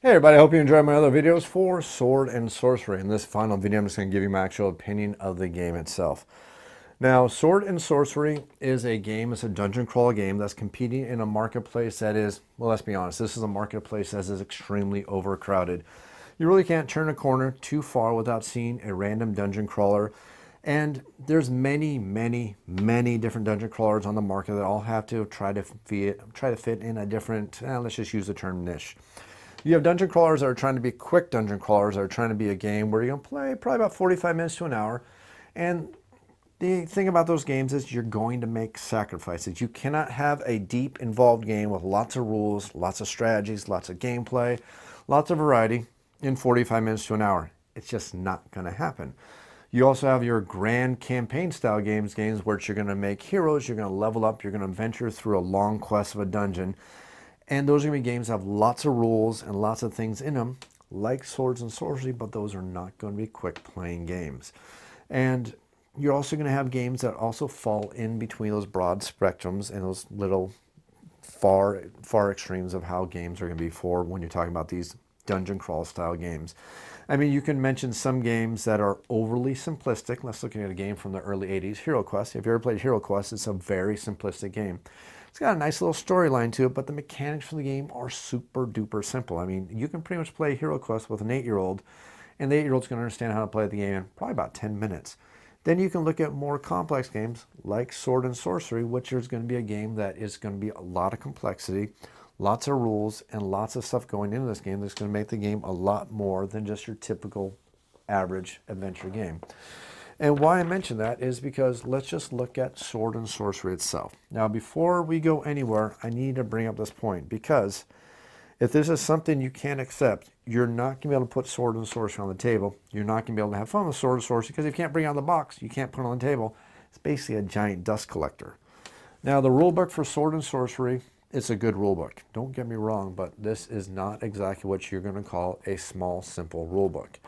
Hey everybody, I hope you enjoyed my other videos for Sword and Sorcery. In this final video, I'm just going to give you my actual opinion of the game itself. Now, Sword and Sorcery is a game, it's a dungeon crawl game that's competing in a marketplace that is, well, let's be honest, this is a marketplace that is extremely overcrowded. You really can't turn a corner too far without seeing a random dungeon crawler. And there's many different dungeon crawlers on the market that all have to try to fit in a different, let's just use the term niche. You have dungeon crawlers that are trying to be quick dungeon crawlers that are trying to be a game where you're going to play probably about 45 minutes to an hour. And the thing about those games is you're going to make sacrifices. You cannot have a deep, involved game with lots of rules, lots of strategies, lots of gameplay, lots of variety in 45 minutes to an hour. It's just not going to happen. You also have your grand campaign style games where you're going to make heroes, you're going to level up, you're going to venture through a long quest of a dungeon. And those are going to be games that have lots of rules and lots of things in them, like Swords and Sorcery, but those are not going to be quick playing games. And you're also going to have games that also fall in between those broad spectrums and those little far extremes of how games are going to be for when you're talking about these dungeon crawl style games. I mean, you can mention some games that are overly simplistic. Let's look at a game from the early 80s, Hero Quest. If you ever played Hero Quest, it's a very simplistic game. It's got a nice little storyline to it, but the mechanics for the game are super duper simple. I mean, you can pretty much play Hero Quest with an 8-year-old, and the 8-year-old's going to understand how to play the game in probably about 10 minutes. Then you can look at more complex games like Sword and Sorcery, which is going to be a game that is going to be a lot of complexity, lots of rules, and lots of stuff going into this game that's going to make the game a lot more than just your typical average adventure game. And why I mention that is because let's just look at Sword and Sorcery itself. Now, before we go anywhere, I need to bring up this point, because if this is something you can't accept, you're not going to be able to put Sword and Sorcery on the table. You're not going to be able to have fun with Sword and Sorcery because if you can't bring it out of the box, you can't put it on the table. It's basically a giant dust collector. Now, the rule book for Sword and Sorcery, it's a good rule book. Don't get me wrong, but this is not exactly what you're going to call a small, simple rule book.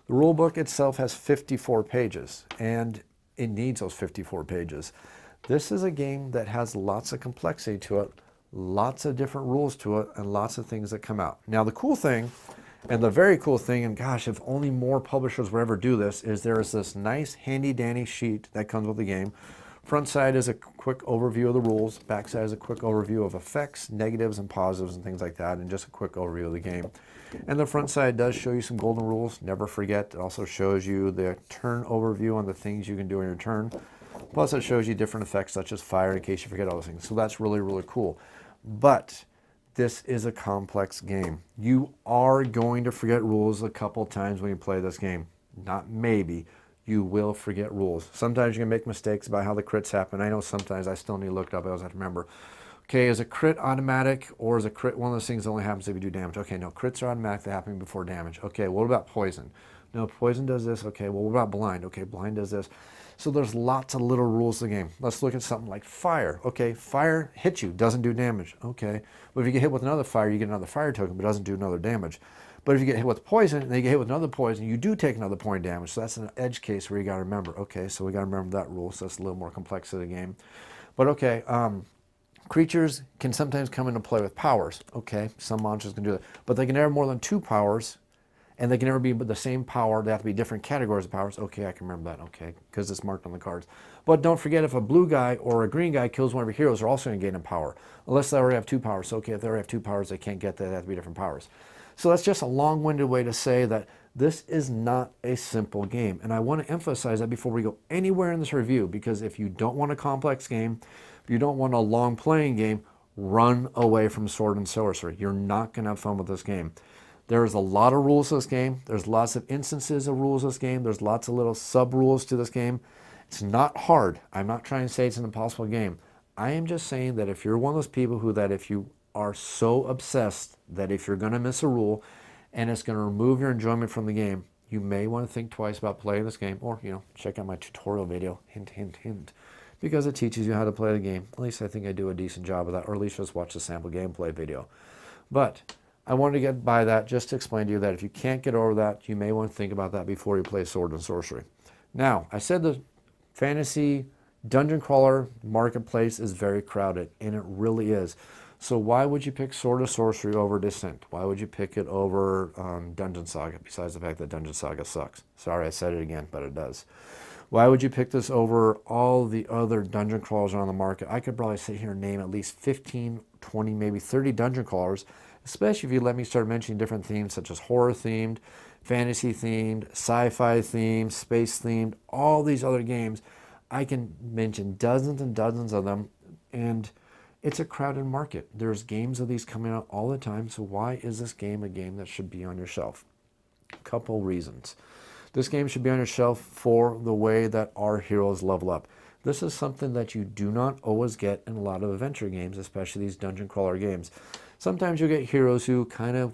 The rule book itself has 54 pages, and it needs those 54 pages. This is a game that has lots of complexity to it, lots of different rules to it, and lots of things that come out. Now, the cool thing, and the very cool thing, and gosh, if only more publishers would ever do this, is there is this nice handy-dandy sheet that comes with the game. Front side is a quick overview of the rules. Back side is a quick overview of effects, negatives, and positives, and things like that, and just a quick overview of the game. And the front side does show you some golden rules. Never forget, it also shows you the turn overview on the things you can do on your turn. Plus, it shows you different effects such as fire in case you forget all those things. So that's really, really cool. But this is a complex game. You are going to forget rules a couple times when you play this game. Not maybe. You will forget rules. Sometimes you're going to make mistakes about how the crits happen. I know sometimes I still need to look it up. I always have to remember. Okay, is a crit automatic, or is a crit one of those things that only happens if you do damage? Okay, no, crits are automatically happening before damage. Okay, what about poison? No, poison does this. Okay, well, what about blind? Okay, blind does this. So there's lots of little rules to the game. Let's look at something like fire. Okay, fire hits you, doesn't do damage. Okay, but if you get hit with another fire, you get another fire token, but doesn't do another damage. But if you get hit with poison, and then you get hit with another poison, you do take another point of damage. So that's an edge case where you got to remember. Okay, so we got to remember that rule. So that's a little more complex to the game. But okay, creatures can sometimes come into play with powers. Okay, some monsters can do that. But they can never have more than 2 powers, and they can never be the same power. They have to be different categories of powers. Okay, I can remember that. Okay, because it's marked on the cards. But don't forget, if a blue guy or a green guy kills one of your heroes, they're also going to gain in power. Unless they already have 2 powers. So, okay, if they already have 2 powers, they can't get that. They have to be different powers. So that's just a long-winded way to say that this is not a simple game. And I want to emphasize that before we go anywhere in this review, because if you don't want a complex game, if you don't want a long playing game, run away from Sword and Sorcery. You're not going to have fun with this game. There's a lot of rules to this game. There's lots of instances of rules to this game. There's lots of little sub-rules to this game. It's not hard. I'm not trying to say it's an impossible game. I am just saying that if you're one of those people who that if you are so obsessed that if you're going to miss a rule and it's going to remove your enjoyment from the game, you may want to think twice about playing this game, or, you know, check out my tutorial video, hint, hint, hint, because it teaches you how to play the game. At least I think I do a decent job of that, or at least just watch the sample gameplay video. But I wanted to get by that just to explain to you that if you can't get over that, you may want to think about that before you play Sword and Sorcery. Now, I said the fantasy Dungeon crawler marketplace is very crowded, and it really is. So why would you pick Sword of Sorcery over Descent? Why would you pick it over Dungeon Saga, besides the fact that Dungeon Saga sucks? Sorry, I said it again, but it does. Why would you pick this over all the other dungeon crawlers on the market? I could probably sit here and name at least 15, 20, maybe 30 dungeon crawlers, especially if you let me start mentioning different themes such as horror themed, fantasy themed, sci-fi themed, space themed, all these other games. I can mention dozens and dozens of them, and it's a crowded market. There's games of these coming out all the time, so why is this game a game that should be on your shelf? A couple reasons. This game should be on your shelf for the way that our heroes level up. This is something that you do not always get in a lot of adventure games, especially these dungeon crawler games. Sometimes you'll get heroes who kind of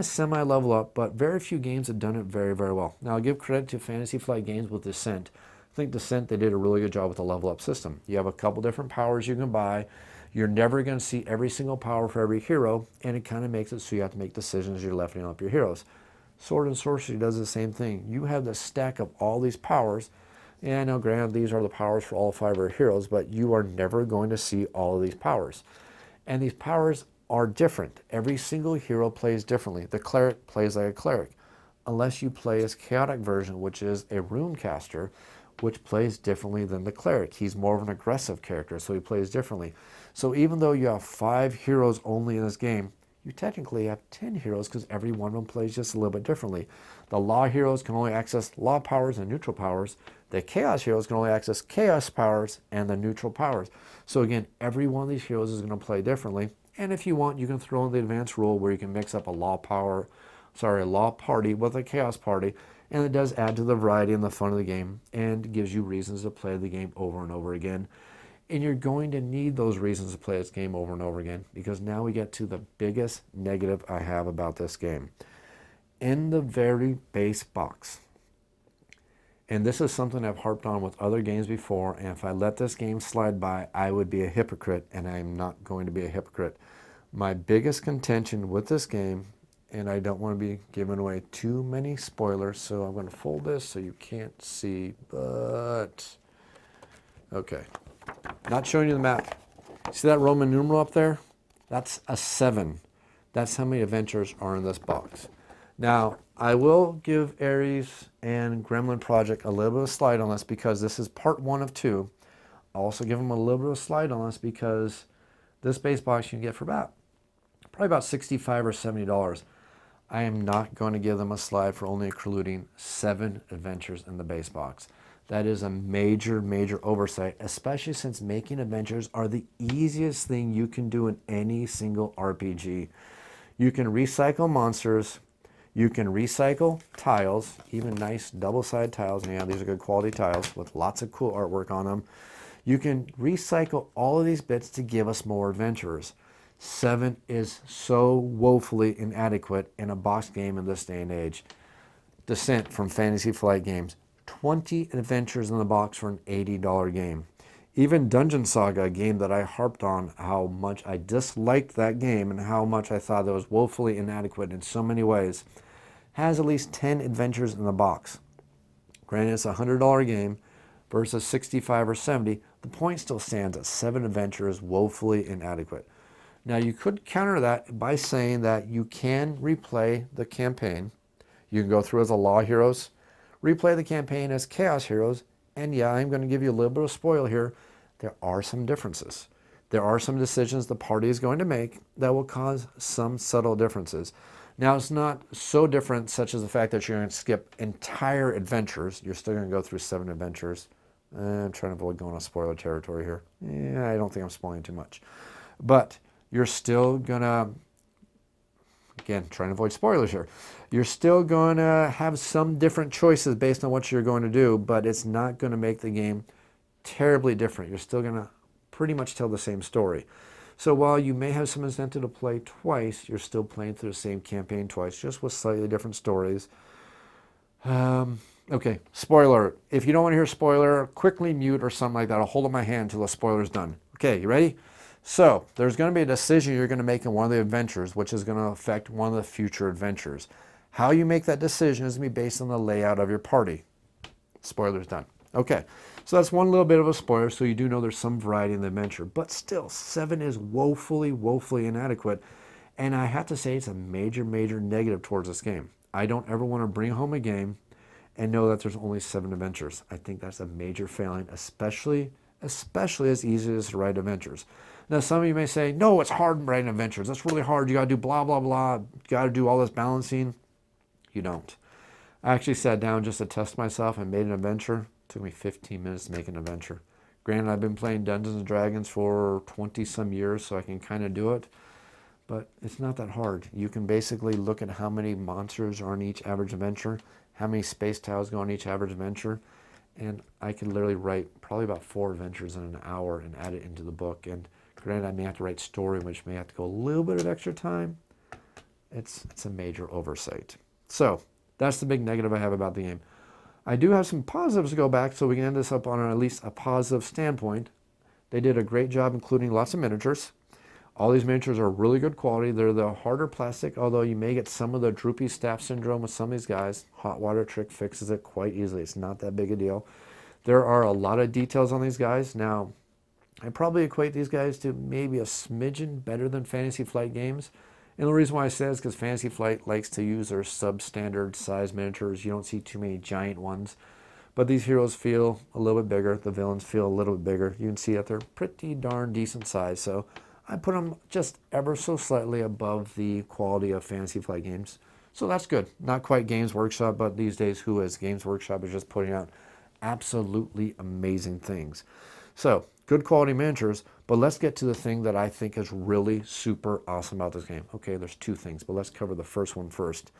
semi-level up, but very few games have done it very, very well. Now, I'll give credit to Fantasy Flight Games with Descent. I think Descent, they did a really good job with the level up system. You have a couple different powers you can buy. You're never going to see every single power for every hero, and it kind of makes it so you have to make decisions as you're leveling up your heroes. Sword and Sorcery does the same thing. You have the stack of all these powers, and now granted these are the powers for all 5 of your heroes, but you are never going to see all of these powers. And these powers are different. Every single hero plays differently. The cleric plays like a cleric, unless you play his chaotic version, which is a rune caster, which plays differently than the cleric. He's more of an aggressive character, so he plays differently. So even though you have 5 heroes only in this game, you technically have 10 heroes because every one of them plays just a little bit differently. The law heroes can only access law powers and neutral powers. The chaos heroes can only access chaos powers and the neutral powers. So again, every one of these heroes is going to play differently. And if you want, you can throw in the advanced rule where you can mix up a law party with a chaos party. And it does add to the variety and the fun of the game and gives you reasons to play the game over and over again. And you're going to need those reasons to play this game over and over again, because now we get to the biggest negative I have about this game. In the very base box, and this is something I've harped on with other games before, and if I let this game slide by, I would be a hypocrite, and I'm not going to be a hypocrite. My biggest contention with this game, and I don't want to be giving away too many spoilers, so I'm going to fold this so you can't see, but okay. Not showing you the map. See that Roman numeral up there? That's a 7. That's how many adventures are in this box. Now, I will give Ares and Gremlin Project a little bit of slide on this because this is part 1 of 2. I'll also give them a little bit of slide on this because this base box you can get for probably about $65 or $70. I am not going to give them a slide for only including 7 adventures in the base box. That is a major, major oversight, especially since making adventures are the easiest thing you can do in any single RPG. You can recycle monsters, you can recycle tiles, even nice double-sided tiles, and yeah, these are good quality tiles with lots of cool artwork on them. You can recycle all of these bits to give us more adventurers. 7 is so woefully inadequate in a box game in this day and age. Descent from Fantasy Flight Games. 20 adventures in the box for an $80 game. Even Dungeon Saga, a game that I harped on how much I disliked that game and how much I thought that was woefully inadequate in so many ways, has at least 10 adventures in the box. Granted, it's a $100 game versus 65 or 70. The point still stands at 7 adventures woefully inadequate. Now, you could counter that by saying that you can replay the campaign. You can go through as a law heroes, replay the campaign as chaos heroes, and yeah, I'm going to give you a little bit of spoil here. There are some differences. There are some decisions the party is going to make that will cause some subtle differences. Now, it's not so different such as the fact that you're going to skip entire adventures. You're still going to go through 7 adventures. I'm trying to avoid going on spoiler territory here. Yeah, I don't think I'm spoiling too much. But you're still going to, again, trying to avoid spoilers here. You're still going to have some different choices based on what you're going to do, but it's not going to make the game terribly different. You're still going to pretty much tell the same story. So while you may have some incentive to play twice, you're still playing through the same campaign twice, just with slightly different stories. Okay, spoiler. If you don't want to hear spoiler, quickly mute or something like that. I'll hold up my hand until the spoiler's done. Okay, you ready? So, there's going to be a decision you're going to make in one of the adventures, which is going to affect one of the future adventures. How you make that decision is going to be based on the layout of your party. Spoiler's done. Okay, so that's one little bit of a spoiler, so you do know there's some variety in the adventure, but still, 7 is woefully, woefully inadequate, and I have to say it's a major, major negative towards this game. I don't ever want to bring home a game and know that there's only 7 adventures. I think that's a major failing, especially as easy as to write adventures. Now, some of you may say, no, it's hard writing adventures. That's really hard. You got to do blah, blah, blah. You got to do all this balancing. You don't. I actually sat down just to test myself and made an adventure. It took me 15 minutes to make an adventure. Granted, I've been playing Dungeons & Dragons for 20-some years, so I can kind of do it. But it's not that hard. You can basically look at how many monsters are in each average adventure, how many space tiles go on each average adventure, and I can literally write probably about 4 adventures in an hour and add it into the book. And granted, I may have to write story, which may have to go a little bit of extra time. It's a major oversight. So that's the big negative I have about the game. I do have some positives to go back, so we can end this up on at least a positive standpoint. They did a great job including lots of miniatures. All these miniatures are really good quality. They're the harder plastic, although you may get some of the droopy staff syndrome with some of these guys. Hot water trick fixes it quite easily. It's not that big a deal. There are a lot of details on these guys. Now, I probably equate these guys to maybe a smidgen better than Fantasy Flight games. And the reason why I say this is because Fantasy Flight likes to use their substandard size miniatures. You don't see too many giant ones. But these heroes feel a little bit bigger. The villains feel a little bit bigger. You can see that they're pretty darn decent size. So I put them just ever so slightly above the quality of Fantasy Flight games. So that's good. Not quite Games Workshop, but these days who is? Games Workshop is just putting out absolutely amazing things. So, good quality miniatures, but let's get to the thing that I think is really super awesome about this game. Okay, there's 2 things, but let's cover the first one first.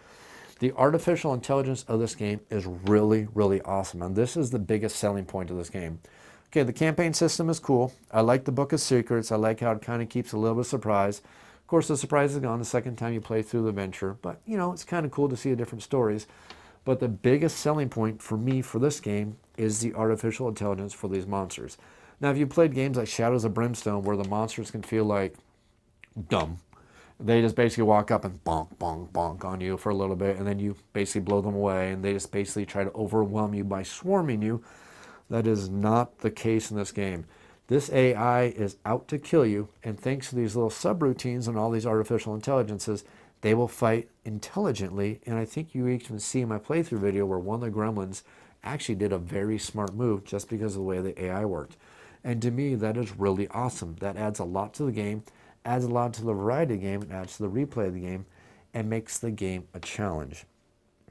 The artificial intelligence of this game is really, really awesome, and this is the biggest selling point of this game. Okay, the campaign system is cool. I like the Book of Secrets. I like how it kind of keeps a little bit of surprise. Of course, the surprise is gone the second time you play through the adventure, but, you know, it's kind of cool to see the different stories. But the biggest selling point for me for this game is the artificial intelligence for these monsters. Now, if you played games like Shadows of Brimstone, where the monsters can feel like dumb, they just basically walk up and bonk, bonk, bonk on you for a little bit, and then you basically blow them away, and they just basically try to overwhelm you by swarming you. That is not the case in this game. This AI is out to kill you, and thanks to these little subroutines and all these artificial intelligences, they will fight intelligently. And I think you even see in my playthrough video where one of the gremlins actually did a very smart move just because of the way the AI worked. And to me, that is really awesome. That adds a lot to the game, adds a lot to the variety of the game, and adds to the replay of the game, and makes the game a challenge.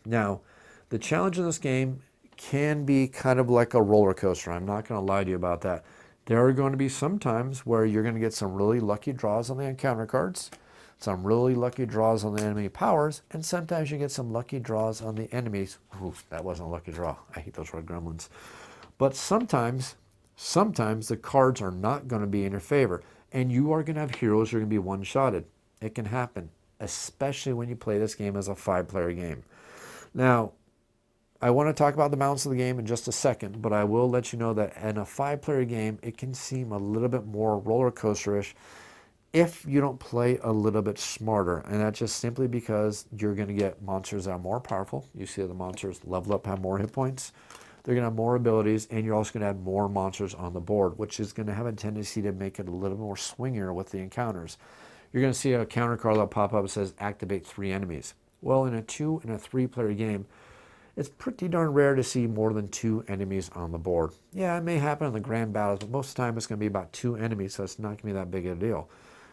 Now, the challenge in this game can be kind of like a roller coaster. I'm not going to lie to you about that. There are going to be some times where you're going to get some really lucky draws on the encounter cards, some really lucky draws on the enemy powers, and sometimes you get some lucky draws on the enemies. Oof, that wasn't a lucky draw. I hate those red gremlins. But sometimes the cards are not going to be in your favor, and you are going to have heroes who are going to be one-shotted. It can happen, especially when you play this game as a 5-player game. Now, I want to talk about the balance of the game in just a second, but I will let you know that in a 5-player game, it can seem a little bit more roller coaster-ish if you don't play a little bit smarter. And that's just simply because you're going to get monsters that are more powerful. You see that the monsters level up, have more hit points. They're going to have more abilities, and you're also going to have more monsters on the board, which is going to have a tendency to make it a little more swingier with the encounters. You're going to see a counter card that'll pop up that says activate 3 enemies. Well, in a 2 and a 3-player game, it's pretty darn rare to see more than 2 enemies on the board. Yeah, it may happen in the grand battles, but most of the time it's going to be about 2 enemies, so it's not going to be that big of a deal.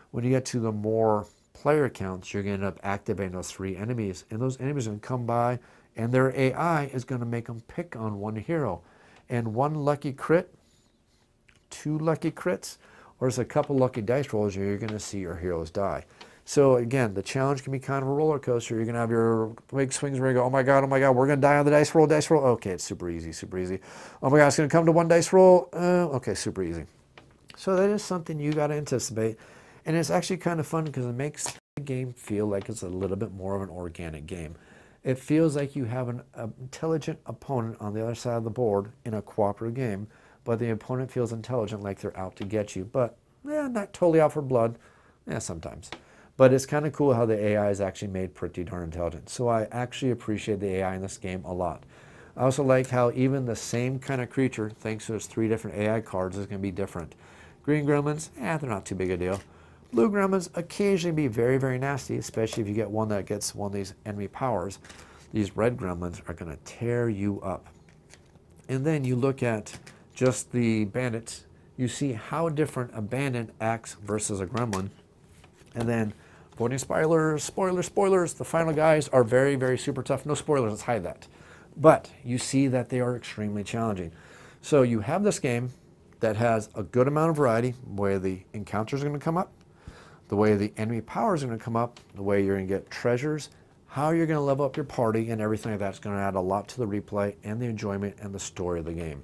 When you get to the more player counts, you're going to end up activating those 3 enemies, and those enemies are going to come by, and their AI is going to make them pick on one hero. And 1 lucky crit, 2 lucky crits, or just a couple lucky dice rolls, you're going to see your heroes die. So again, the challenge can be kind of a roller coaster. You're going to have your big swings where you go, oh my God, we're going to die on the dice roll, Okay, it's super easy, super easy. Oh my God, it's going to come to 1 dice roll. Okay, super easy. So that is something you got to anticipate. And it's actually kind of fun because it makes the game feel like it's a little bit more of an organic game. It feels like you have an intelligent opponent on the other side of the board in a cooperative game, but the opponent feels intelligent, like they're out to get you. But, yeah, not totally out for blood. Yeah, sometimes. But it's kind of cool how the AI is actually made pretty darn intelligent. So I actually appreciate the AI in this game a lot. I also like how even the same kind of creature, thanks to its 3 different AI cards, is going to be different. Green gremlins, they're not too big a deal. Blue gremlins occasionally be very, very nasty, especially if you get one that gets one of these enemy powers. These red gremlins are going to tear you up. And then you look at just the bandits, you see how different a bandit acts versus a gremlin. And then, avoiding spoilers, spoilers, the final guys are very, very super tough. No spoilers, let's hide that. But you see that they are extremely challenging. So you have this game that has a good amount of variety, the way the encounters are going to come up, the way the enemy powers are going to come up, the way you're going to get treasures, how you're going to level up your party, and everything like that's going to add a lot to the replay and the enjoyment and the story of the game.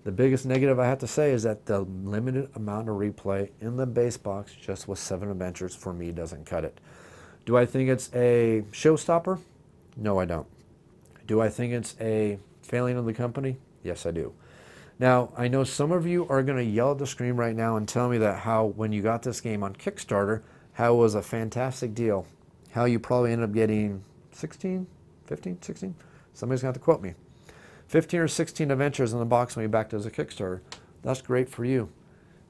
The biggest negative I have to say is that the limited amount of replay in the base box just with 7 adventures for me doesn't cut it. Do I think it's a showstopper? No, I don't. Do I think it's a failing of the company? Yes, I do. Now, I know some of you are going to yell at the screen right now and tell me that how when you got this game on Kickstarter, how it was a fantastic deal, how you probably ended up getting 16, 15, 16? Somebody's going to have to quote me. 15 or 16 adventures in the box when you backed it as a Kickstarter. That's great for you.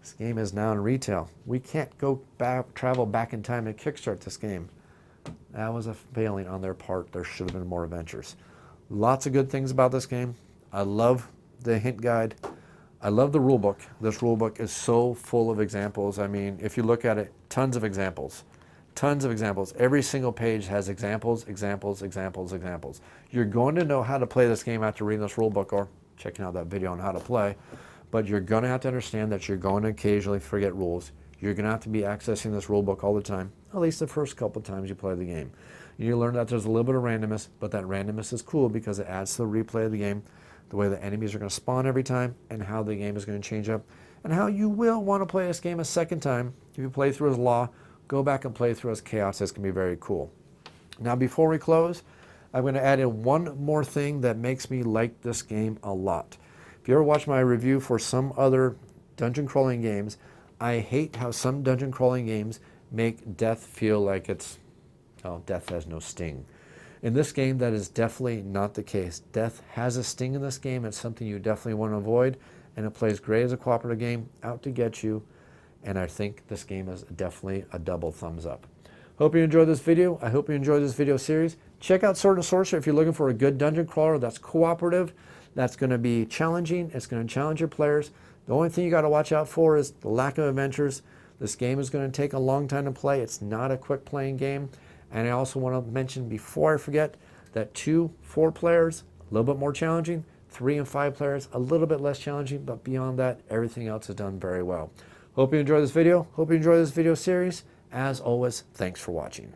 This game is now in retail. We can't go back, travel back in time and kickstart this game. That was a failing on their part. There should have been more adventures. Lots of good things about this game. I love the hint guide. I love the rule book. This rule book is so full of examples. I mean, if you look at it, tons of examples. Tons of examples. Every single page has examples, examples, examples, examples. You're going to know how to play this game after reading this rule book or checking out that video on how to play, but you're going to have to understand that you're going to occasionally forget rules. You're going to have to be accessing this rule book all the time, at least the first couple times you play the game. You learn that there's a little bit of randomness, but that randomness is cool because it adds to the replay of the game, the way the enemies are going to spawn every time, and how the game is going to change up, and how you will want to play this game a second time. If you play through as Law, go back and play through as Chaos. This can be very cool. Now, before we close, I'm going to add in one more thing that makes me like this game a lot. If you ever watch my review for some other dungeon crawling games, I hate how some dungeon crawling games make death feel like it's, oh, death has no sting. In this game, that is definitely not the case. Death has a sting in this game. It's something you definitely want to avoid, and it plays great as a cooperative game, out to get you, and I think this game is definitely a double thumbs up. Hope you enjoyed this video. I hope you enjoyed this video series. Check out Sword Sorcery if you're looking for a good dungeon crawler that's cooperative, that's going to be challenging, it's going to challenge your players. The only thing you got to watch out for is the lack of adventures. This game is going to take a long time to play. It's not a quick playing game. And I also want to mention before I forget that 2-4 players, a little bit more challenging, 3 and 5 players, a little bit less challenging, but beyond that, everything else is done very well. Hope you enjoyed this video. Hope you enjoyed this video series. As always, thanks for watching.